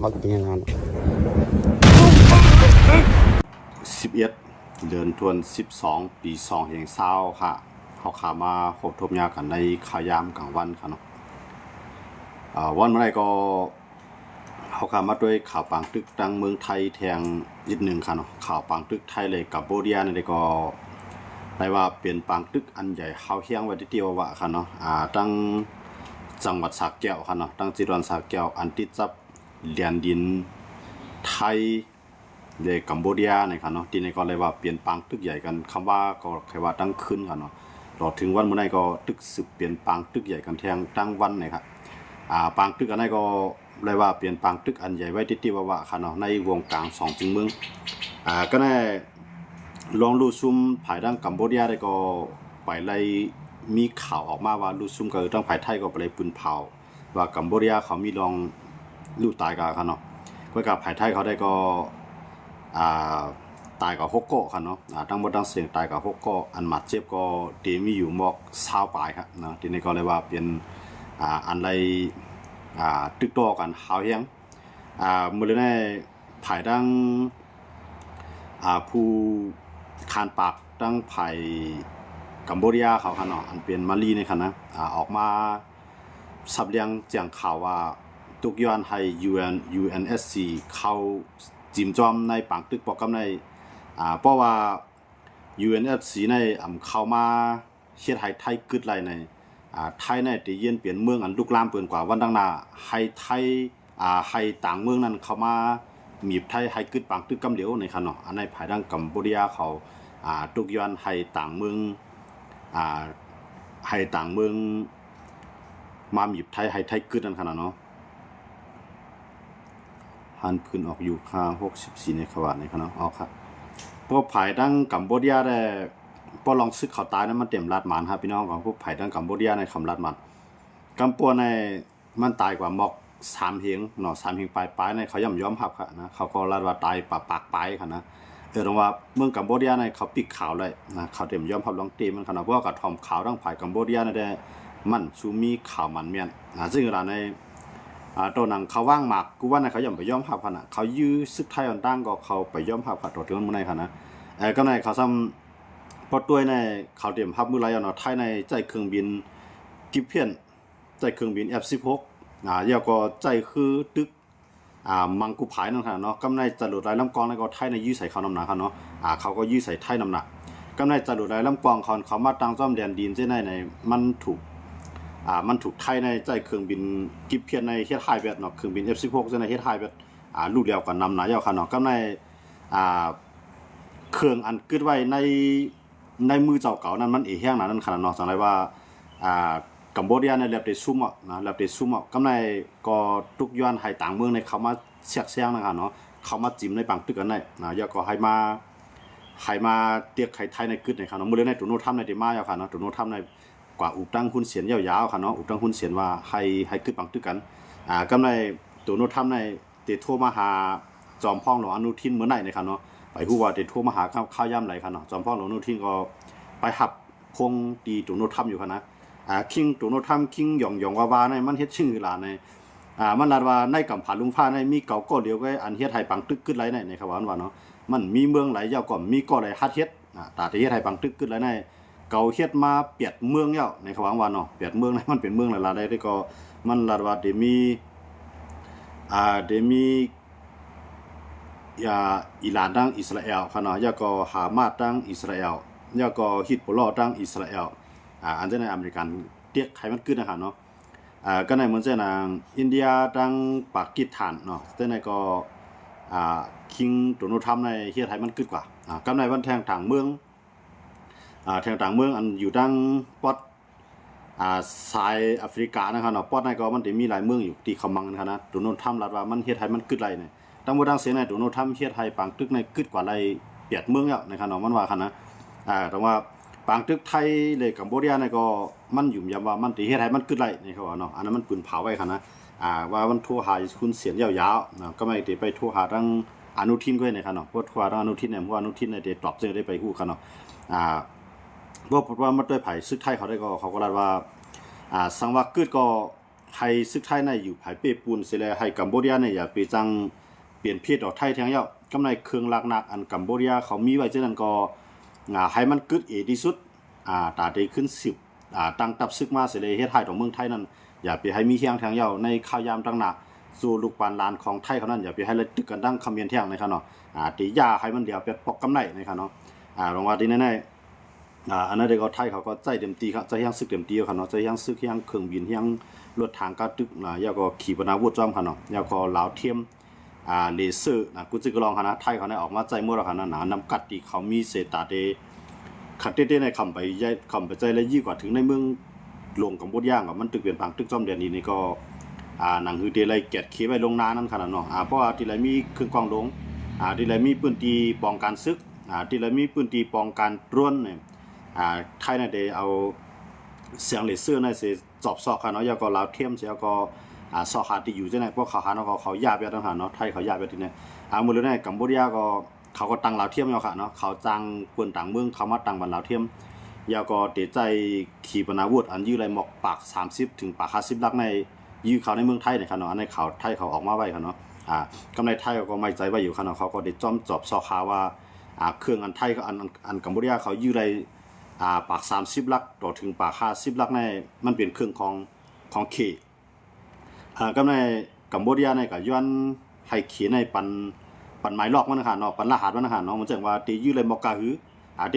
บักเงี้ยงาน11เดือนธันวาคม12ปี2020ค่ะเขาขามาพบทบยากันในข่าวยามกลางวันค่ะเนาะวันเมื่อไรก็เขาขามาด้วยข่าวปังตึกดังเมืองไทยแทงนิดหนึ่งค่ะเนาะข่าวปังตึกไทยเลยกับโบเดียนี่ก็ได้ว่าเปลี่ยนปังตึกอันใหญ่เฮาเฮียงไว้ที่เดียวว่าค่ะเนาะตั้งจังหวัดสระแก้วค่ะเนาะตั้งจังหวัดสระแก้วอันติดจับเหรียญดินไทยในกัมพูชาเนี่ยค่ะเนาะที่นี่ก็เลยว่าเปลี่ยนปังตึกใหญ่กันคำว่าก็แค่ว่าตั้งขึ้นค่ะเนาะรอถึงวันเมื่อไหร่ก็ตึกสืบเปลี่ยนปังตึกใหญ่กันแทงตั้งวันเนี่ยครับปังตึกอันนี้ก็เลยว่าเปลี่ยนปังตึกอันใหญ่ไว้ที่ว่าค่ะเนาะในวงกลาง2จึงเมืองก็ได้ลองดูซุ่มภายดังกัมพูชาได้ก็ไปไล่มีข่าวออกมาว่าดูซุ่มก็ต้องภายไทยก็ไปเลยปืนเผาว่ากัมพูชาเขามีลองลูกตายกันค่ะเนาะก็กับภายไทยเขาได้ก็ตายกับ6 เกาะค่ะเนาะทั้งหมดทั้งเสียงตายกับ6 เกาะอันหมัดเจ็บก็เตมีอยู่หมอก20 ปลายครับนะทีนี้ก็เลยว่าเป็นอันไรตึกต่อกันหาวเฮียงมื้อนี้ภายดังผู้คานปากตั้งภายกัมพูชาเขาค่ะเนาะอันเป็นมาลีนี่ค่ะนะออกมาสับเรียงแจ้งข่าวว่าตุกย้อนให้ UNSC เข้าจิมจอมในปังตึกปอกกับในเพราะว่า UNSC ในเข้ามาเฮ็ดให้ไทยกึดไหลในไทยในที่เย็นเปลี่ยนเมืองอันลุกลามเปิ่นกว่าวันดังหน้าให้ไทยให้ต่างเมืองนั้นเข้ามามีไทยให้กึดปังตึกกำเหลียวในค่ะเนาะอันในภายดังกัมพูชาเขาตุกย้อนให้ต่างเมืองให้ต่างเมืองมามีไทยให้ไทยกึดนั่นค่ะเนาะหันพื้นออกอยู่ค่า64ในขวาในค่ะเนาะเอาครับพวกภายดังกัมพูชาได้พอลองซึกเขาตายนั้นมันเต็มลาดหมานครับพี่น้องของพวกภายดังกัมพูชาในคำลาดหมานกัมปัวในมันตายกว่าหมอก3 เฮงเนาะ3 เฮงปลายในเขาย่อมรับค่ะนะเขาก็ลาดว่าตายปากปลายค่ะนะตรงว่าเมืองกัมพูชาในเขาปิดข่าวเลยนะเขาเต็มรับลองตีมันขนาดพวกกับทอมข่าวดังภายกัมพูชาได้มันซูมีข่าวมันเมียนซึ่งเวลาในตัวหนังเขาว่างหมากกูว่าในเขาย่อมไปย่อมภาพขนาดเขายื้อซึกไทยอันตั้งก็เขาไปย่อมภาพขาดตัวถึงมันในขนาดก็ในเขาซ้ำพอตัวในเขาเตรียมภาพมือไรเอาเนาะไทยในใจเครื่องบินกิฟเพียนใจเครื่องบิน F16 ยาวก็ใจคือตึกมังกุภายนั่นค่ะเนาะกำในจรวดไรลำกองแล้วก็ไทยในยื้อใส่เขานำหนักค่ะเนาะเขาก็ยื้อใส่ไทยนำหนักกำในจรวดไรลำกองเขามาตั้งซ่อมแดนดินเส้นในมันถูกไทยในใจเครื่องบินกิฟเพียนในเฮ็ดไฮเวดเนาะเครื่องบิน F16 เส้นในเฮ็ดไฮเวดลูกเดียวกันนำหนายาวค่ะเนาะกำในเครื่องอันกึดไว้ในมือเจ้าเก่านั้นมันแห้งนั้นขนาดเนาะจังได๋ว่ากัมพูชาในแลบได้ซุ่มนะแลบได้ซุ่มกำในก็ทุกย้อนให้ต่างเมืองในเขามาแทรกแซงนะคะเนาะเขามาจิ้มในปังตึกกันได้ยาก็ให้มาเตียกไข่ไทยในกึดในค่ะเนาะมื้อในตุโนทำในที่มาค่ะเนาะตุโนทำในกว่าอุตั้งหุ้นเสียนยาวๆค่ะเนาะอุตั้งหุ้นเสียนว่าให้กึดปังตึกกันกำในตุโนทำในติโทรมาหาจอมพ่องหลวงอนุทินเมื่อไหร่ในค่ะเนาะไปฮู้ว่าติโทรมาหาข้าวย่ำไหลค่ะเนาะจอมพ่องหลวงอนุทินก็ไปหับพงตีตุโนทำอยู่ค่ะนะคิงตุโนทำคิงหย่องว่าในมันเฮ็ดชื่อหลานในมันลาดว่าในกัมผาลุงฟ้าในมีเก่าก็เดียวก็อันเฮ็ดให้ปังตึกกึดไหลในครับว่าเนาะมันมีเมืองไหลยาวก่อนมีก็ไหลฮัดเฮ็ดตาที่เฮ็ดให้ปังตึกกึดไหลในเก่าเฮ็ดมาเปียดเมืองแล้วในขวางวันเนาะเปียดเมืองในมันเป็นเมืองหลายๆได้ก็มันลาดว่าเดมีอิหร่านดังอิสราเอลค่ะเนาะยาก็ฮามาสดังอิสราเอลยาก็ฮิซบุลลอฮ์ดังอิสราเอลอันเจในอเมริกันเตียกไขมันขึ้นนะคะเนาะก็ในเหมือนเจนอินเดียดังปากีสถานเนาะเจในก็คิงตุนุธรรมในเฮียไทยมันขึ้นกว่าก็ในวันแทงต่างเมืองแทงต่างเมืองอันอยู่ดังปอดสายแอฟริกานะครับเนาะปอดในก็มันจะมีหลายเมืองอยู่ที่เขามังนะครับนะตุนุธรรมรัฐว่ามันเฮียไทยมันขึ้นไรเนี่ยตั้งบ่ดังเสียในตุนุธรรมเฮียไทยปังตึกในขึ้นกว่าไรเปียดเมืองแล้วนะครับเนาะมันว่าคั่นนะแต่ว่าปังตึกไทยเลยกัมพูชาในก็มันยุ่มยำว่ามันสิเฮ็ดให้มันขึ้นไรนี่เขาว่าเนาะอันนั้นมันปืนเผาไว้คั่นนะว่ามันโทรหาคุณเสียนยาวๆนะก็ไม่ได้ไปโทรหาทางอนุทินด้วยนะครับเนาะเพราะโทรหาทางอนุทินเนี่ยเพราะอนุทินเนี่ยได้ตอบเจอได้ไปฮู้คั่นเนาะเพราะว่ามันด้วยไผซึกไทยเขาได้ก็เขาก็ลาดว่าสังว่ากึดก็ ให้ซึกไทยในอยู่ภายเป้ปูนเสร็จแล้วให้กัมพูชาเนี่ยอย่าไปจังเปลี่ยนเพศออกไทยแทงเยากำในเครื่องลักนักอันกัมพูชาเขามีไว้เช่นนั้นก็ให้มันกึดที่สุดตาได้ขึ้น10ตั้งตับซึกมาเสร็จแล้วเฮ็ดให้ของเมืองไทยนั้นอย่าไปให้มีเฮียงแทงเยาในข้าวยามตั้งหนักสู่ลูกปานลานของไทยเขานั้นอย่าไปให้เลยตึกกันดังคำเมียนแทงนะครับเนาะตียาให้มันเดียวเป็ดปอกกำไรนะครับเนาะลงว่าที่แน่ๆอันนั้นเด็กเขาไทยเขาก็ใจเต็มตีครับใจยังซึกเต็มตีครับเนาะใจยังซึกยังเครื่องบินยังรถทางก็ตึกยาก็ขีปนาวุธจอมครับเนาะยาก็ลาวเทียมเลเซอร์กูจะก็ลองครับนะไทยเขาเนี่ยออกมาใจมั่วแล้วครับนะนำกัดที่เขามีเศษตาเดขัดเต้ในคำไปย้ายคำไปใจและยี่กว่าถึงในเมืองหลวงกัมพูชากับมันตึกเปลี่ยนผังตึกจอมเดียนนี่ก็หนังคือเดลัยแกะเคไว้ลงนานั่นขนาดเนาะเพราะว่าที่ไรมีเครื่องกองลงที่ไรมีปืนตีป้องกันซึกที่ไรมีปืนตีป้องกันร่วนเนี่ยไทยเนี่ยเดเอาเสียงเลเซอร์ในเสจอบซอกค่ะเนาะยาก็ลาวเทียมเสียก็ซอกหาที่อยู่จังได๋พวกเขาหาเนาะเขายาไปทางหาเนาะไทยเขายาไปที่เนี่ยมื้อนี้กัมพูชาก็เขาก็ตั้งลาวเทียมอยู่ค่ะเนาะเขาจ้างเปิ้นต่างเมืองเขามาตั้งบันลาวเทียมยาก็เตใจขีปนาวุธอันยื้อไรหมอกปาก30ถึงปาก50ลักในยื้อเขาในเมืองไทยเนี่ยค่ะเนาะอันในเขาไทยเขาออกมาไว้ค่ะเนาะกำไรไทยก็ไม่ใจไว้อยู่ค่ะเนาะเขาก็ได้จ้อมจอบซอกหาว่าเครื่องอันไทยก็อันกัมพูชาเขายื้อไรปาก30ลักต่อถึงปาก50ลักในมันเป็นเครื่องของเคก็ในกัมพูชาในก็ย้อนให้เขียนในปันไม้ลอกมันนะคะเนาะปันรหัสมันนะคะเนาะมันจังว่าตียื้อเลยหมอกกะหือ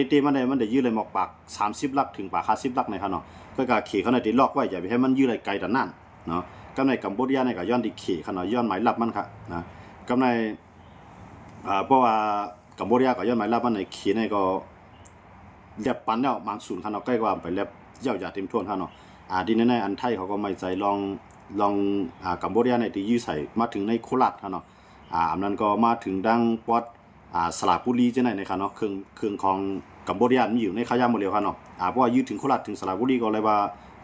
เต้มันได้ยื้อเลยหมอกปาก30ลักถึงปาก50ลักในค่ะเนาะก็กะเขียนเขาในตีลอกไว้อย่าไปให้มันยื้อเลยไกลแต่นั่นเนาะก็ในกัมพูชาในก็ย้อนที่เขียนค่ะเนาะย้อนไม้ลับมันค่ะนะก็ในเพราะว่ากัมพูชาก็ย้อนไม้ลับมันในเขียนในก็เรียบปันแล้วบางศูนย์ค่ะเนาะใกล้กว่าไปเรียบเจ้าอย่าเต็มทวนค่ะเนาะดีแน่ๆอันไทยเขาก็ไม่ใจลองกัมพูชาในที่ยื้อใส่มาถึงในโคราชค่ะเนาะอันนั้นก็มาถึงดังปอดสระบุรีจังได๋นะครับเนาะเครื่องของกัมพูชามีอยู่ในขายามหมดแล้วครับเนาะเพราะว่ายื้อถึงโคราชถึงสระบุรีก็เลยว่า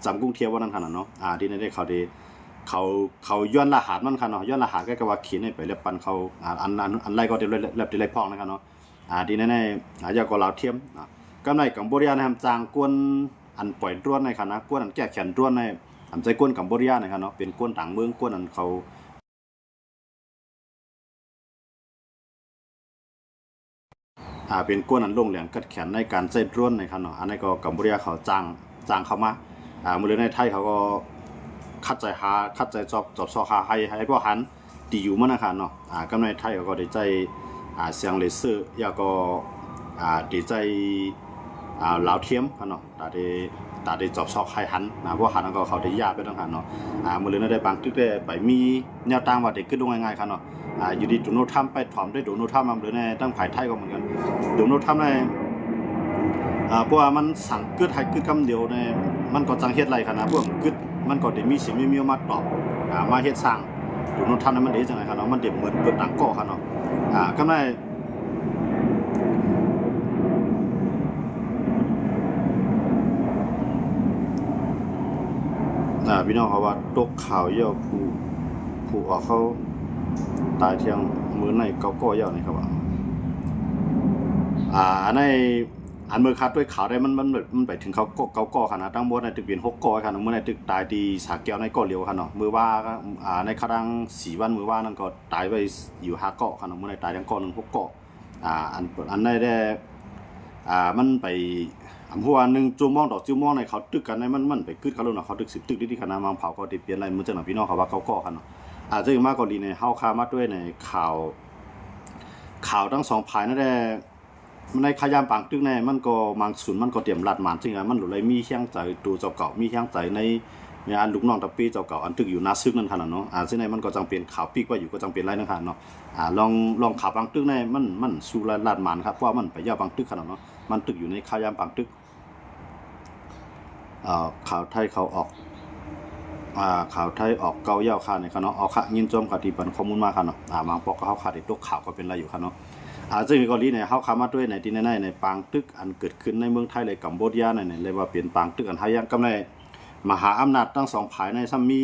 จำกรุงเทพว่านั้นขนาดเนาะที่ได้เขาย้อนรหัสมันค่ะเนาะย้อนรหัสก็ว่าเขียนให้ไปแล้วปันเขาอันไรก็ได้ได้ไรพ้องนะครับเนาะที่แน่ๆอยากก็ลาวเทียมก็ในกัมพูชานะครับจางกวนอันปล่อยด้วนในค่ะนะกวนอันแก้แขนด้วนในอันใจกวนกัมพูชานะครับเนาะเป็นกวนต่างเมืองกวนอันเขาเป็นกวนอันลงเหลียงกัดแขนในการใช้ด้วนในครับเนาะอันนี้ก็กัมพูชาเขาจางเข้ามามื้อในไทยเขาก็คัดใจจอบซอหาให้พวกหันตีอยู่มันนะครับเนาะกำในไทยเขาก็ได้ใจเสียงเลเซอร์แล้วก็ได้ใจลาวเทียมครับเนาะตาได้จอบซอกให้หันพวกหันก็เขาได้ยาไปทางหันเนาะมื้อในได้บางตึกได้ไปมีแนวทางว่าได้ขึ้นลงง่ายๆครับเนาะอยู่ดีโดนัลด์ทรัมป์ไปถอมด้วยโดนัลด์ทรัมป์มื้อในตั้งภายไทยก็เหมือนกันโดนัลด์ทรัมป์ในเพราะว่ามันสั่งกึดให้กึดคำเดียวในมันก็จังเฮ็ดไรครับนะพวกกึดมันก็ได้มีสิมีมาตอบมาเฮ็ดสร้างโดนัลด์ทรัมป์นั้นมันได้จังได๋ครับเนาะมันได้เหมือนเปิดต่างก่อครับเนาะก็ได้พี่น้องเขาว่าตกข่าวเยอะผู้ออกเขาตายเที่ยงมื้อในเกาก้อยาวนี่ครับว่าในอันมือคัดด้วยข่าวได้มันไปถึงเขาเกาก้อขนาดตั้งบนในตึกเปลี่ยน6ก้อขนาดมื้อในตึกตายที่สาแก้วในก้อเหลียวขนาดมื้อว่าในคดัง4วันมื้อว่านั่นก็ตายไปอยู่5ก้อขนาดมื้อในตายทั้งก้อนึง6ก้ออันได้มันไปหัว1จุ่มมองดอกจุ่มมองในเขาตึกกันในมันไปกึดเขาลงเนาะเขาตึก10ตึกที่คณะมังเผาก็ได้เปลี่ยนอะไรมื้อจังพี่น้องเขาว่าเขาก่อกันเนาะจะอยู่มากกว่านี้ในเฮาคามาด้วยในข่าวทั้ง2ฝ่ายนั่นแหละในขยามปางตึกในมันก็มังสุนมันก็เตรียมรัดหมานจริงอ่ะมันเลยมีเฮียงใจตูเจ้าเก่ามีเฮียงใจในอันลูกน้องตะปีเจ้าเก่าอันตึกอยู่หน้าซึกนั่นขนาดเนาะซึ่งในมันก็จังเป็นข่าวปีกว่าอยู่ก็จังเป็นไรนั่นขนาดเนาะลองข่าวปางตึกในมันสู้รัดหมานครับเพราะมันไปยาวปางตึกขนาดเนาะมันตึกอยู่ในขยามปางตึกข่าวไทยเขาออกข่าวไทยออกเกาเย้าค่ะในค่ะเนาะเอาค่ะยินจมค่ะที่ปันข้อมูลมาค่ะเนาะมาปอกกับเฮาค่ะได้ตกข่าวก็เป็นไรอยู่ค่ะเนาะซึ่งกรณีเนี่ยเฮาคามาด้วยในที่ในปางตึกอันเกิดขึ้นในเมืองไทยเลยกัมพูชาในเลยว่าเป็นปางตึกอันหายังกำในมหาอำนาจทั้ง2ฝ่ายในซ้ำมี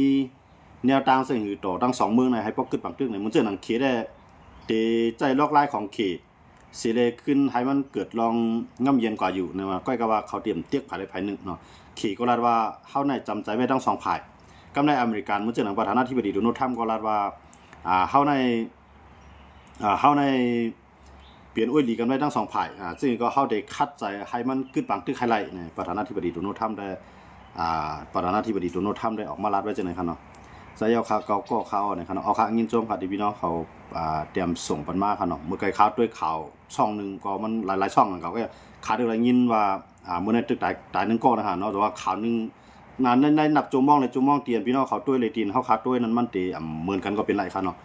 แนวทางซึ่งอยู่ต่อทั้ง2เมืองในให้ปอกกึดปางตึกในมันเจอหนังเขได้ใจลอกลายของเขสิเลยขึ้นให้มันเกิดลองง่ำเย็นกว่าอยู่นะว่าก้อยก็ว่าเขาเตรียมเตียกภายในภายนึงเนาะเขก็ลาดว่าเฮาในจำใจไว้ทั้ง2ฝ่าย กำในอเมริกันเมื่อเจอหนังประธานาธิบดีโดนัลด์ทรัมป์ก็ลาดว่าเฮาในเปลี่ยนอ้วยหลีกันไว้ทั้งสองฝ่ายซึ่งก็เฮาได้คัดใจให้มันกึดปังตึกไฮไลท์ในประธานาธิบดีโดนัลด์ทรัมป์ได้ประธานาธิบดีโดนัลด์ทรัมป์ได้ออกมาลาดไว้จังได๋ครับเนาะใส่เอาข่าวก็ข่าวนะครับเนาะเอาข่าวยินโจมครับที่พี่น้องเขาเตรียมส่งปันมาครับเนาะเมื่อไกลข่าวด้วยข่าวช่องนึงก็มันหลายๆช่องนั่นเขาก็ข่าวได้ยินว่าเมื่อในตึกตายนึงก็นะฮะเนาะแต่ว่าข่าวนึงในนับโจมมองเลยโจมมองเตียนพี่น้องเขาด้วยเลยตีนเฮาคัดด้วยนั้นมันติเหมือนกันก็เป็นไรครับเนาะ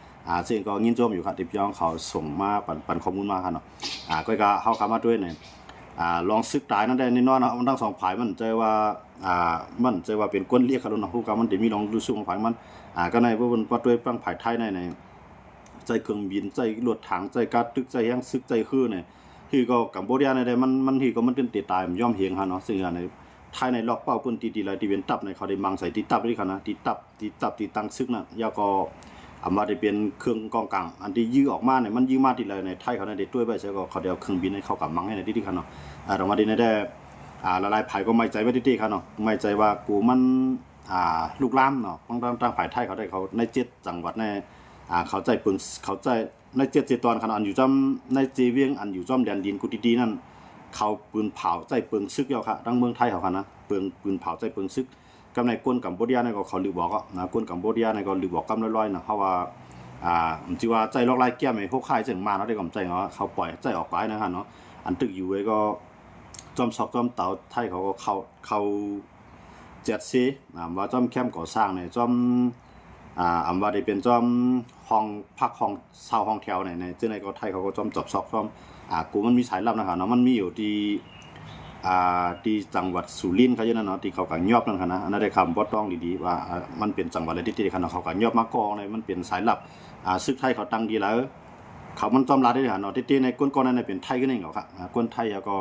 ซึ่งก็ยินโจมอยู่ครับที่พี่น้องเขาส่งมาปันข้อมูลมาครับเนาะก็เฮาเข้ามาด้วยเนี่ยลองซึกตายนั่นได้แน่นอนเนาะมันทั้งสองฝ่ายมันใจว่ามันใจว่าเป็นก้นเรียกกันเนาะฮู้ก็มันสิมีลองดูสู้ของฝ่ายมันก็ในว่าด้วยฝั่งฝ่ายไทยในใจเครื่องบินใจรถถังใจการตึกใจแฮงซึกใจคือเนี่ยที่ก็กัมพูชาในได้มันที่ก็มันเป็นติดตายมันย่อมเหียงฮะเนาะซึ่งในไทยในล็อกเป้าปืนตีๆหลายที่เป็นตับในเขาได้มังใส่ติตับด้วยกันนะติตับติตั้งซึกน่ะยาก็มาได้เป็นเครื่องกองกลางอันที่ยื้อออกมาเนี่ยมันยื้อมาติดเลยในไทยเขาได้ด้วยไปใช่ก็เขาเดียวเครื่องบินให้เข้ากับมังให้ในที่ๆกันเนาะเรามาดีในได้ละลายไผ่ก็ไม่ใจไว้ที่ๆกันเนาะไม่ใจว่ากูมันลูกล้ำเนาะตั้งไผ่ไทยเขาได้เขาใน7จังหวัดในเขาใจปึงเขาใจใน7ตอนคันอันอยู่จำในจีเวียงอันอยู่จอมแดนดินกุดีๆนั่นเขาปืนเผาใจเปิงซึกยาวค่ะทั้งเมืองไทยเขาค่ะนะปืนเผาใจเปิงซึกกำในก้นกัมพูชาในก็เขาลือบอกนะก้นกัมพูชาในก็ลือบอกกำลอยๆนะเพราะว่ามันสิว่าใจลอกลายแก้มไอ้พวกค่ายจังมาเนาะได้กำใจเนาะเขาปล่อยใจออกไปนะฮะเนาะอันตึกอยู่ไว้ก็จอมซอกจอมเตาไทยเขาก็เขา7ซีว่าจอมแคมป์ก่อสร้างเนี่ยจอมว่าได้เป็นจอมห้องพักห้องเช่าห้องแถวในซึ่งในก็ไทยเขาก็จอมจอบซอกจอมกูมันมีสายลับนะฮะเนาะมันมีอยู่ที่จังหวัดสุรินทร์เขาอยู่นั่นเนาะที่เขาก็ยอบนั่นค่ะนะอันนั้นได้คำบ่ต้องดีๆว่ามันเป็นจังหวัดอะไรที่เขาเนาะเขาก็ยอบมากองเลยมันเป็นสายลับซึกไทยเขาตั้งดีแล้วเขามันจอมลาได้ค่ะเนาะที่ในก้นๆนั้นเป็นไทยกันเองเหรอครับก้นไทยแล้วก็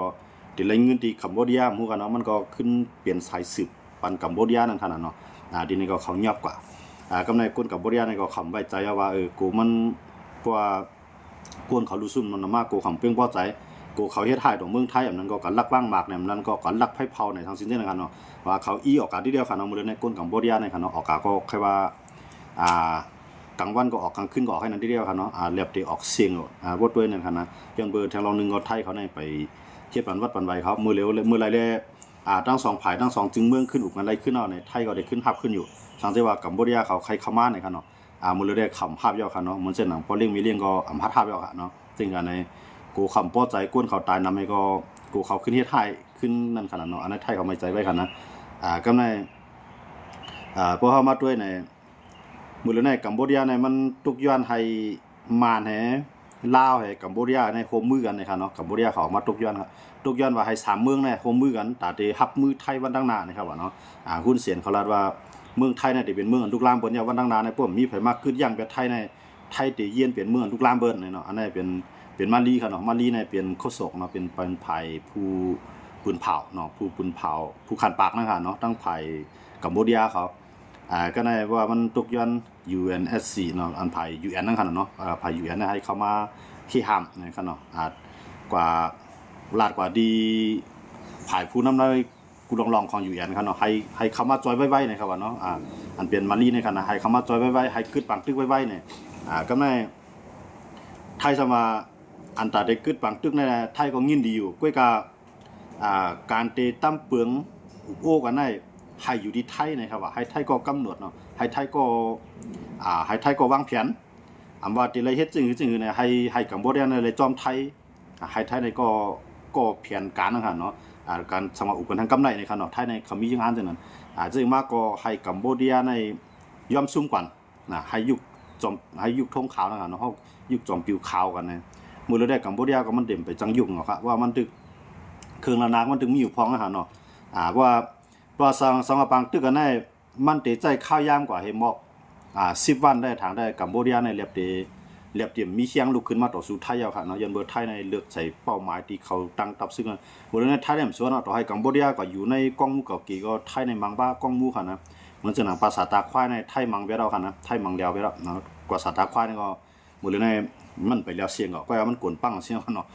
ติดไรเงินที่กัมพูชาหมู่กันเนาะมันก็ขึ้นเปลี่ยนสายสืบปันกัมพูชานั่นค่ะเนาะทีนี้ก็เขายอบกว่ากำในก้นกัมพูชาในก็คำไว้ใจว่ากูมันว่าก้นเขารู้ซุ่มมันมากกูคำเพียงพอใจกูเขาเฮ็ดให้ตรงเมืองไทยอันนั้นก็กันลักว่างมากเนี่ยนั้นก็กันลักไผเผาในทางสิ้นนะครับเนาะว่าเขาออกกาทีเดียวค่ะเนาะมื้อในก้นกัมพูชาในค่ะเนาะออกกาก็แค่ว่ากลางวันก็ออกกลางคืนก็ออกให้นั้นทีเดียวค่ะเนาะเรียบได้ออกเสียงบ่ด้วยนั่นค่ะนะย้อนเบอร์ทางลองนึงก็ไทยเขาในไปเฮ็ดปันวัดปันไว้เขามื้อเร็วมื้อไรแลทั้ง2ฝ่ายทั้ง2จึงเมืองขึ้นอุกกันไรขึ้นเอาในไทยก็ได้ขึ้นฮับขึ้นอยู่สังเกตว่ากัมพูชาเขาใครเข้ามาในค่ะเนาะมื้อได้คำภาพยาวค่ะเนาะเหมือนเส้นหนังพอเลี้ยงมีเลี้ยงก็อำภาพยาวค่ะเนาะซึ่งกันในกูคำป้อใจก้นเขาตายนำให้ก็กูเขาขึ้นเฮ็ดให้ขึ้นนั่นขนาดเนาะอันนั้นไทยเขาไม่ใจไว้กันนะก็ในพอเฮามาด้วยในมื้อในกัมพูชาในมันทุกย้อนให้มานให้ลาวให้กัมพูชาในโฮมมือกันนะครับเนาะกัมพูชาเขามาทุกย้อนครับทุกย้อนว่าให้3เมืองในโฮมมือกันตาที่ฮับมือไทยวันตั้งหน้านะครับว่าเนาะหุ้นเสียนเขาลาดว่าเมืองไทยเนี่ยเป็นเมืองอันลุกลามเปิ้นยาวันตั้งหน้าในพวกมีไผมากขึ้นอย่างแบบไทยในไทยที่เยียนเป็นเมืองลุกลามเบิ้นเนาะอันนี้เป็นมาลีครับเนาะมาลีเนี่ยเป็นโคศกเนาะเป็นไผ่ผู้ปืนเผาเนาะผู้ปืนเผาผู้ขันปากนะครับเนาะตั้งไผ่กัมพูชาเขาก็ในว่ามันตกย้อน UNSC เนาะอันไผ่ UN นั่นครับเนาะไผ่ UN ให้เข้ามาที่ห้ามนะครับเนาะกว่าลาดกว่าดีไผ่ผู้นำได้กูลองของ UN ครับเนาะให้เข้ามาจอยไว้ๆนะครับว่าเนาะอันเป็นมาลีนะครับนะให้เข้ามาจอยไว้ๆให้กึดปังตึกไว้ๆเนี่ยก็ในไทยสมาอันตาได้กึดปังตึกในไทยก็ยินดีอยู่ก้วยกาการเตตั้มเปืองโอ้กันได้ให้อยู่ที่ไทยนะครับว่าให้ไทยก็กำหนดเนาะให้ไทยก็วางแผนว่าที่ไรเฮ็ดจึงเนี่ยให้กัมพูชาในเลยจอมไทยให้ไทยในก็แผนการนะครับเนาะการสมาอุปกันทางกำไรในครับเนาะไทยในเขามีอย่างนั้นจังนั้นจึงมากก็ให้กัมพูชาในย่อมซุ่มก่อนนะให้ยุคทงขาวนะครับเนาะเฮายุคจอมปิวขาวกันนะมื้อละได้กัมพูชาก็มันเด่มไปจังยุคเนาะครับว่ามันตึกเครื่องระนางมันถึงมีอยู่พองอาหารเนาะว่าสังปังตึกกันได้มันเตใจข้าวยามกว่าเฮมอก10วันได้ทางได้กัมพูชาในเรียบเตรียมมีเคียงลุกขึ้นมาต่อสู้ไทยเอาค่ะเนาะยันเบอร์ไทยในเลือกใส่เป้าหมายที่เขาตั้งตับซึ่งมื้อนั้นไทยได้ส่วนเนาะต่อให้กัมพูชาก็อยู่ในกองมูเก่ากี่ก็ไทยในมังบ้ากองมูค่ะนะเหมือนจะหนังภาษาตาควายในไทยมังเวลาค่ะนะไทยมังเดียวไปแล้วเนาะกว่าภาษาตาควายนี่ก็มื้อนั้นมันไปแล้วเสียงก็มันกวนปังเสียงเนาะ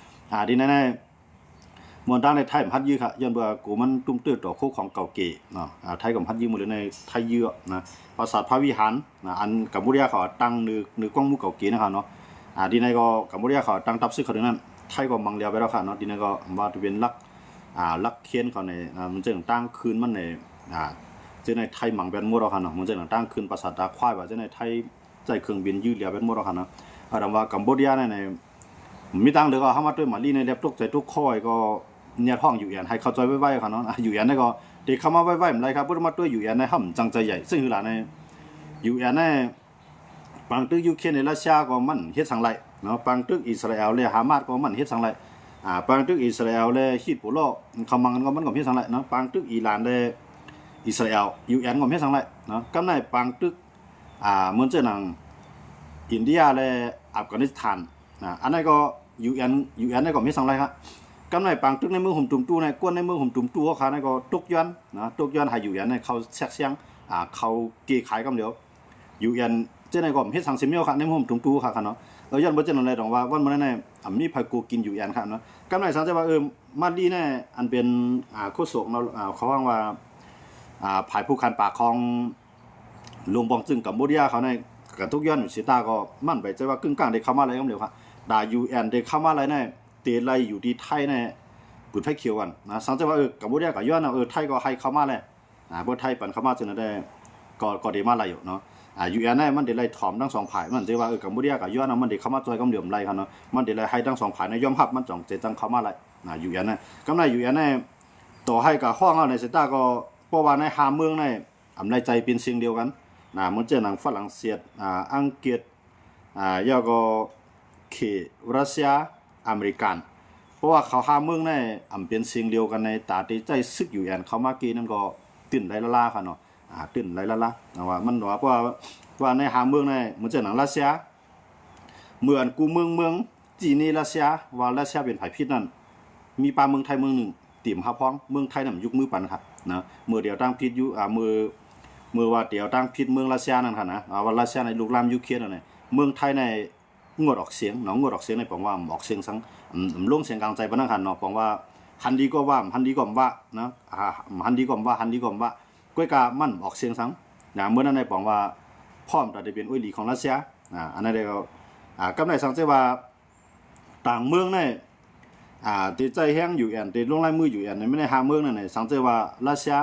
ดีแน่ มวนดังในไทยมันฮัดยื้อค่ะย้อนว่ากูมันตุ้มตื้อต่อคู่ของเก่าเก๋เนาะไทยกับฮัดยื้อหมดเลยในไทยยื้อนะปราสาทพระวิหารนะอันกัมพูชาเขาตั้งนึกกว้างมู่เก่าเก๋นะครับเนาะดีในก็กัมพูชาเขาตั้งทับซึกเขาถึงนั้นไทยก็มังเลียวไปแล้วค่ะเนาะดีในก็ว่าจะเป็นลักเคียนเขาในมันจะตั้งคืนมันในจะในไทยมังเป็นมั่วเราค่ะเนาะมันจะตั้งคืนปราสาทตาควายว่าจะในไทยใจเครื่องบินยื้อเลียวเป็นมั่วเราค่ะเนาะว่ากัมพูชาในมีตังเดี๋ยวก็เข้ามาด้วยมาลีในเล็บทุกใจทุกข้อยก็เนี่ยท้องอยู่อย่างให้เข้าใจไว้ๆครับเนาะอยู่อย่างนี้ก็เด็กเข้ามาไว้ๆเหมือนไรครับพูดมาด้วยอยู่อย่างในห้ำจังใจใหญ่ซึ่งคือหลานในอยู่อย่างในบางตึกยูเครนในรัสเซียก็มันเฮ็ดสังไรเนาะบางตึกอิสราเอลเลยฮามาสก็มันเฮ็ดสังไรบางตึกอิสราเอลเลยฮิดปุโรคำมังก็มันก็เฮ็ดสังไรเนาะบางตึกอิหร่านเลยอิสราเอลยูเอ็นก็เฮ็ดสังไรเนาะก็ในบางตึกเหมือนเจ้าหนังอินเดียเลยอัฟกานิสถานอันนั้นก็UN ได้ก็มีสังไรครับกำไรปังตึกในเมืองห่มตุ่มตู้ในกวนในเมืองห่มตุ่มตู้เขาในก็ตกย้อนนะตกย้อนให้ UN ในเขาแซกเสียงเขาเกขายกำเดียว UN เจ้าในก็เฮ็ดสังเสมียวครับในเมืองห่มตุ่มตู้ค่ะเนาะย้อนบ่เจ้าอะไรดอกว่าวันมื้อนั้นมีไผกูกิน UN ครับเนาะกำไรสังจะว่ามาดีแน่อันเป็นโคศกเนาะเขาว่าภายผู้คันปากของหลวงบองจึงกัมพูชาเขาในกับทุกย้อนอยู่สิตาก็มั่นไปใจว่ากึ่งกลางได้เข้ามาอะไรกำเดียวครับUN ได้เข้ามาอะไรแน่เตไลอยู่ที่ไทยแน่ปืนไฟเขียวกันนะสังเกตว่ากัมพูชากับย้อนไทยก็ให้เข้ามาเลยพวกไทยปั่นเข้ามาจนได้ก็ได้มาอะไรอยู่เนาะUN แน่มันได้ไล่ถอมทั้งสองฝ่ายมันจะว่ากัมพูชากับย้อนมันได้เข้ามาจอยกำเหลี่ยมไรครับเนาะมันได้ไล่ให้ทั้งสองฝ่ายในยอมรับมันจ่องเจตังเข้ามาอะไรUN แน่กำไรUN แน่ต่อให้กับห้องเอาในเซต้าก็เพราะว่าใน5เมืองในอำไรใจเป็นสิ่งเดียวกันมันเจอหนังฝรั่งเศสอังกฤษย่อก็เขรัสเซียอเมริกันเพราะว่าเขา5เมืองในเป็นสิ่งเดียวกันในตาที่ใจซึกอยู่อันเขามากี้นั่นก็ตื่นไล่ละค่ะเนาะตื่นไล่ละว่ามันว่าเพราะว่าใน5เมืองในมันเจอหนังรัสเซียเมืองกูเมืองจีนีรัสเซียว่ารัสเซียเป็นไผพิษนั่นมีปลาเมืองไทยเมืองนึงติ่มหาพ้องเมืองไทยน่ะยุคมือปันครับนะมือเดียวตั้งพิษอยู่มือว่าเดียวตั้งพิษเมืองรัสเซียนั่นค่ะนะว่ารัสเซียในลุกลามยูเครนนั่นน่ะเมืองไทยในงดออกเสียงเนาะงดออกเสียงในปองว่าออกเสียงสังลงเสียงกลางใจบ่นั่นคั่นเนาะปองว่าหันดีก็ว่าหันดีก็ว่านะหันดีก็ว่าก้อยกามันออกเสียงสังเมื่อนั้นในปองว่าพร้อมจะได้เป็นอุ้ยหลีของรัสเซียอันนั้นได้ก็กำไรสังเกตว่าต่างเมืองในที่ใจแห้งอยู่อันที่ลงลายมืออยู่อันไม่ได้หาเมืองนั่นน่ะสังเกตว่ารัสเซีย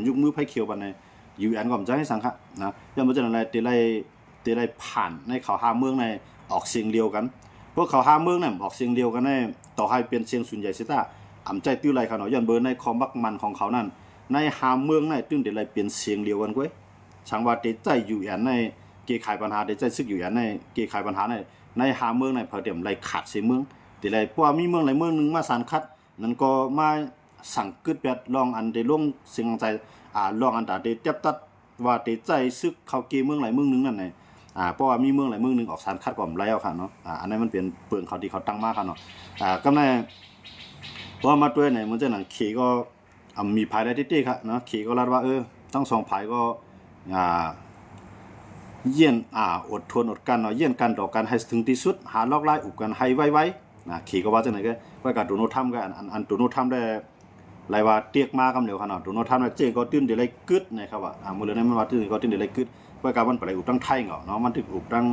ยุคมือไผเขียวบัดในอยู่อันก็จะให้สังค่ะนะยังบ่จังได๋ที่ไล่ผ่านในเขาหาเมืองในออกเสียงเดียวกันพวกเขาหาเมืองนั่นออกเสียงเดียวกันในต่อให้เป็นเสียงส่วนใหญ่สิตาใจตื้อไรเขาเนาะย้อนเบอร์ในคอมบักมันของเขานั่นในหาเมืองในตึ้งที่ไล่เป็นเสียงเดียวกันก้อยช่างว่าที่ใจอยู่อันในเกขายปัญหาที่ใจซึกอยู่อันในเกขายปัญหาในหาเมืองในพอเดียมไล่ขาดเสียเมืองที่ไล่เพราะมีเมืองหลายเมืองนึงมาสานคัดนั่นก็มาสั่งกึดแปดลองอันได้ลงเสียงใจลองอันตาได้จับตัดว่าที่ใจซึกเขาเกเมืองหลายเมืองนึงนั่นไงเพราะว่ามีเมืองหลายเมืองนึงออกสารคัดก่อนแล้วค่ะเนาะอันนั้นมันเป็นเปลืองเขาที่เขาตั้งมาค่ะเนาะก็ในเพราะมาด้วยไหนมันจะหนังเขก็มีภายได้ที่ครับเนาะเขก็รัดว่าทั้งสองภายก็เยี่ยนอดทนอดกันเนาะเยี่ยนกันต่อกันให้ถึงที่สุดหาลอกไล่อุบกันให้ไว้เขก็ว่าจังไหนก็ว่าการโดนโนทำก็อันโดนโนทำได้ไรว่าเตียกมากำเดียวขนาดโดนโนทำเจ๊ก็ตื่นเดี๋ยวไรกึดนะครับว่ามือเลยนั้นมันว่าตื่นก็ตื่นเดี๋ยวไรกึดว่าการมันไปอุบตั้งไทยเนาะมันถึงอุบตั้ง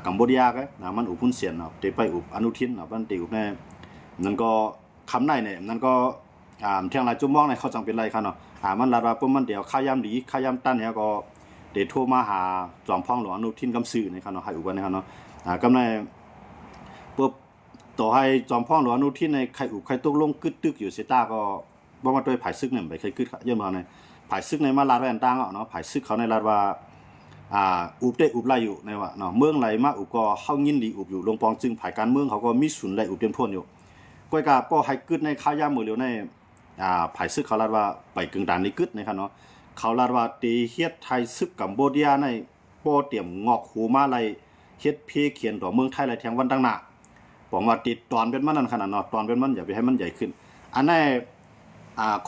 กัมพูชาก็มันอุบพุ่นเสียนเนาะไปอุบอนุทินเนาะมันติอุบแน่นั่นก็คำไหนเนี่ยนั่นก็เที่ยงไรจุ่มมองในเขาจังเป็นไรครับเนาะมันลาว่าปุ๊บมันเดี๋ยวข้ายามดีข้ายามตั้นเนี่ยก็เดี๋ยวโทรมาหาจอมพ่องหลวงอนุทินกำสื่อนะครับเนาะให้อุบไว้นะครับเนาะกำในปุ๊บต่อให้จอมพ่องหลวงอนุทินในใครอุบใครตกลงกึดตึกอยู่เสต้าก็บ่มาด้วยผายซึกเนี่ยไปเคยกึดเยี่ยมมาในผายซึกในมาลาดแวนต่างเนาะผายซึกเขาในลาดว่าอุบได้อุบไล่อยู่ในว่าเนาะเมืองไหลมาอุบก็เข้ายินดีอุบอยู่ลงปองจึงผายการเมืองเขาก็มีศูนย์ไหลอุบเต็มพ่นอยู่ก้อยกาป้อให้กึดในข้ายามมือเร็วในผายซึกเขาลาดว่าไปกึ่งด่านในกึดนะครับเนาะเขาลาดว่าตีเฮ็ดไทยซึกกัมพูชาในป้อเตรียมงอกหูมาไล่เฮ็ดเพเขียนต่อเมืองไทยไรแทงวันตั้งหน้าบอกว่าติดตอนเป็นมันนั่นขนาดเนาะตอนเป็นมันอย่าไปให้มันใหญ่ขึ้นอันนี้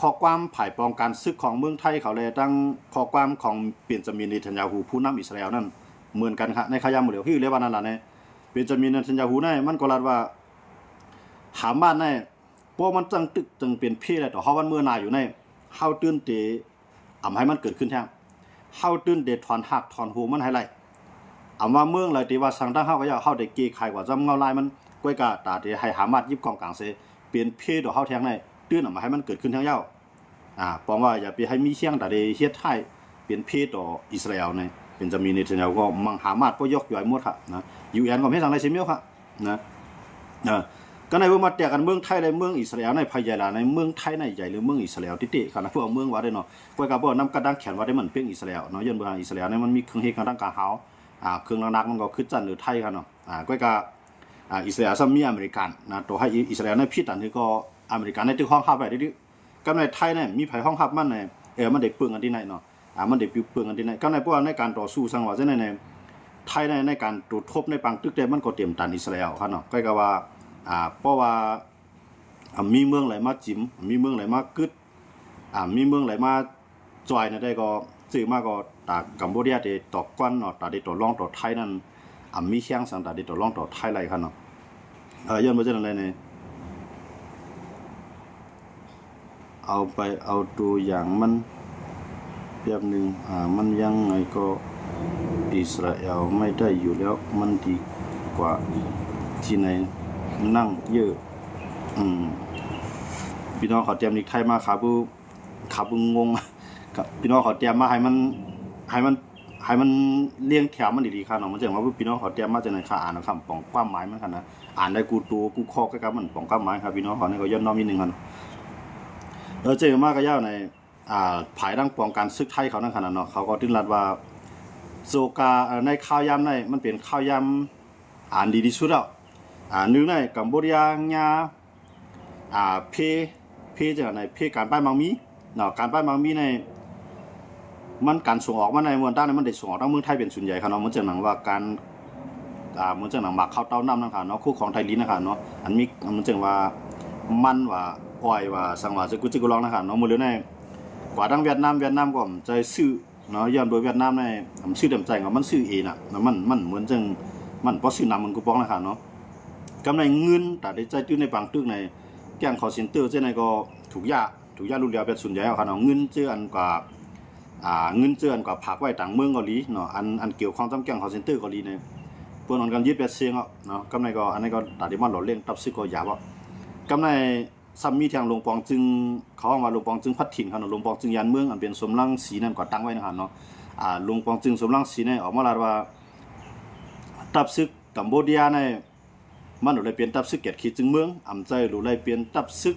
ข้อความผ่ายปองการซึกของเมืองไทยเขาเลยตั้งข้อความของเบนจามินเนทันยาฮูผู้นำอิสราเอลนั่นเหมือนกันครับในขยามหมดเลยที่เรียกว่านั่นแหละเนี่ยเบนจามินเนทันยาฮูนั่นมันก็รัดว่าหามาสใน เพราะมันจังตึกจังเป็นเพศแล้วต่อเฮาวันเมื่อนาอยู่ในเฮาตื่นเตให้มันเกิดขึ้นแท้เฮาตื่นเดถอนหักถอนหูมันให้ไรว่าเมืองไรที่ว่าสังตั้งเฮาก็อยากเฮาได้เกใครกว่าจำเงาลายมันก้อยกะตาที่ให้หามาดยิบกองกลางเสเปลี่ยนเพศต่อเฮาแทงในตื่นมาให้มันเกิดขึ้นทั้งเย้าปองว่าอย่าไปให้มีเสียงแต่ได้เฮ็ดให้เปลี่ยนเพศต่ออิสราเอลในเป็นจะมีเนทันยาก็มังหามาดก็ยกย่อยหมดค่ะนะUNก็ไม่สั่งได้เสียเมียวค่ะนะก็ในเมื่อมาแตกกันเมืองไทยในเมืองอิสราเอลในพยาลาในเมืองไทยในใหญ่หรือเมืองอิสราเอลที่เตะค่ะนะพวกเมืองว่าได้เนาะก้อยกะบ่นำกระดังแขนว่าได้มันเพียงอิสราเอลเนาะยันเมืองอิสราเอลเนี่ยมันมีเครื่องเฮกระดังกะเฮาเครื่องนักมันก็คือจันหรือไทยค่ะเนาะก้อยกะอิสราเอลซัมมีอเมริกันนะตัวให้อิสราเอลในพิษอันนี้ก็อเมริกันในที่ห้องฮับไปดิก็ในไทยเนี่ยมีไผห้องฮับมันในมันได้เปลืองกันที่ไหนเนาะมันได้เปลืองกันที่ไหนก็ในพวกในการต่อสู้สังว่าจะในไทยในการตรวจทบในปังตึกได้มันก็เตรียมตันอิสราเอลค่ะเนาะก้อยกะว่าเพราะว่ามีเมืองไหลมาจิ้มมีเมืองไหลมากึดมีเมืองไหลมาจอยนะได้ก็ซื้อมาก็ตากัมพูชาได้ต่อกวนเนาะตาได้ต่อรองต่อไทยนั่นมีเสียงสังตาได้ต่อรองต่อไทยไรครับเนาะย้อนมาจากอะไรเนี่ยเอาตัวอย่างมันแบบนึงมันยังไงก็อิสราเอลไม่ได้อยู่แล้วมันดีกว่าที่ไหนนั่งเยอะพี่น้องเขาเตรียมนิกไทยมาขาบุงงกับพี่น้องเขาเตรียมมาให้มันเลี้ยงแถวมันดีๆค่ะเนาะมันจะว่าพี่น้องเขาเตรียมมาจากไหนค่ะอ่านคำป้องความหมายมันค่ะนะอ่านได้กูตัวกูคอก็มันป้องความหมายครับพี่น้องเขาเนี่ยก็ย้อนน้อมนิดนึงค่ะเจอมากก็ยาวในภายดังป้องกันซึกไทยเขานั่นขนาดเนาะเขาก็ถึงรัดว่าโซกาในข้าวยำในมันเป็นข้าวยำอ่านดีที่สุดแล้วนึกในกัมพูชาญาเพจะในเพการป้ายมังมีเนาะการป้ายมังมีในมันการส่งออกมาในมวลด้านมันได้ส่งออกทั้งเมืองไทยเป็นส่วนใหญ่ครับเนาะมันจะหนังว่าการมันจะหนังหมักข้าวเต้าน้ำนะครับเนาะคู่ของไทยลิ้นนะครับเนาะอันมีมันจะว่ามันว่าอ้อยว่าสังว่าจะกุลองนะครับเนาะมือเรือในกว่าทั้งเวียดนามก็ใจซื้อเนาะย้อนโดยเวียดนามในซื้อเต็มใจก็มันซื้อเองน่ะมันเหมือนจังมันพอซื้อนำมันกูป้องนะครับเนาะกำไรเงินแต่ได้ใจตื้นในบางตึกในแก่งคอเซ็นเตอร์เจ้าในก็ถูกยารุ่นเดียวเป็นส่วนใหญ่เอาค่ะเนาะเงินเจออันกว่าเงินเจออันกว่าผักไว้ต่างเมืองเกาหลีเนาะอันเกี่ยวข้องกับแก่งคอเซ็นเตอร์เกาหลีเนี่ยเพื่อนกันยึดเป็ดเสียงเนาะกำไรก็อันนี้ก็ตัดที่มันหล่อเลี้ยงตับซึกก็หยาบกำไรซัมมีทางลงปองจึงเขาว่าลงปองจึงพัดถิ่นเขาเนาะลงปองจึงยันเมืองอันเป็นสมรังสีนั่นก็ตั้งไว้นะครับเนาะลงปองจึงสมรังสีเนี่ยออกมาลาว่าตับซึกกัมพูชาในมันหลุดเลยเปลี่ยนตับซึกเกียรติขีจึงเมืองใจหลุดเลยเปลี่ยนตับซึก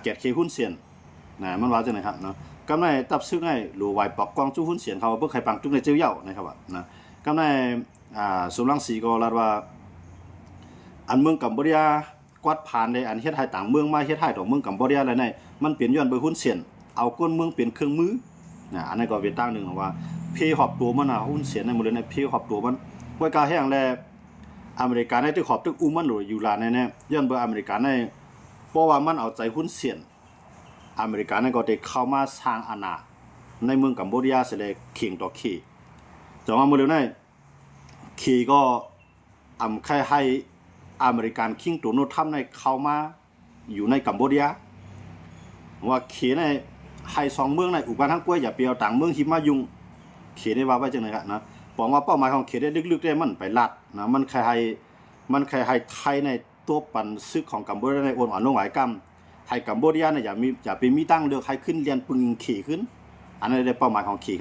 เกียรติขีหุ้นเสียนนะมันว่าจังไหนครับเนาะกำไรตับซึกให้หลุดไว้ปอกกองจู้หุ้นเสียนเขาเพื่อใครปังจุ้งในเจ้าเย่านะครับนะกำไรสุรังสีก็ลาว่าอันเมืองกัมพูชากวาดผ่านในอันเฮ็ดให้ต่างเมืองมาเฮ็ดให้ต่อเมืองกัมพูชาอะไรในมันเปลี่ยนย้อนไปหุ้นเสียนเอาก้นเมืองเปลี่ยนเครื่องมือนะอันนี้ก็เป็นตั้งหนึ่งว่าเพหอบตัวมันหุ้นเสียนในหมดเลยในเพหอบตัวมันไว้กาแห้งแลอเมริกาในที่ขอบตึกอุ้มมันหรืออยู่ลานแน่ๆย้อนเบอร์อเมริกาในเพราะว่ามันเอาใจหุ้นเสียนอเมริกาในก็ได้เข้ามาสร้างอาณาในเมืองกัมพูชาเสด็จเข่งต่อขี่จะมาเมื่อเร็วในขี่ก็แค่ให้อเมริกันคิงตัวโน้ตทำในเข้ามาอยู่ในกัมพูชาว่าขี่ในให้สองเมืองในอุปถังกล้วยอย่าเปียวต่างเมืองหิมะยุงขี่ได้ว่าไว้จังไหนครับนะบอกว่าเป้าหมายของเขตได้ลึกๆได้มันไปลัดนะมันใครให้ไทยในตัวปันซึกของกัมพูชาในโอนอ่อนลงหลายกำให้กัมพูชาเนี่ยอย่าไปมีตั้งเดือดให้ขึ้นเรียนปึงขี่ขึ้นอันนั้นได้เป้าหมายของขี่